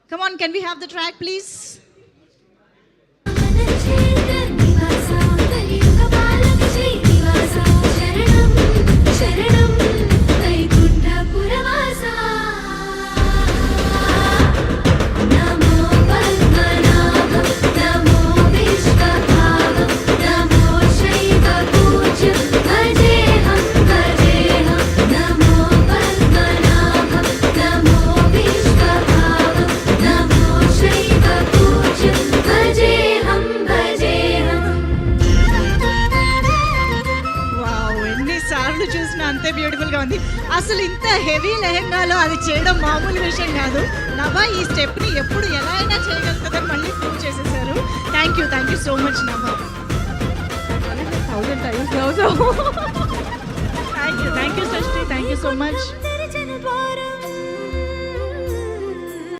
Come on, can we have the track, please? సార్లు చూసిన అంతే బ్యూటిఫుల్గా ఉంది. అసలు ఇంత హెవీ లెహెంగాలో అది చేయడం మామూలు విషయం కాదు. నభా ఈ స్టెప్ని ఎప్పుడు ఎలా అయినా చేయగలుగుతుందని మళ్ళీ ప్రూవ్ చేసేసారు. Thank you so much Nabha. 1000 times thank you సృష్టి, థ్యాంక్ యూ సో మచ్.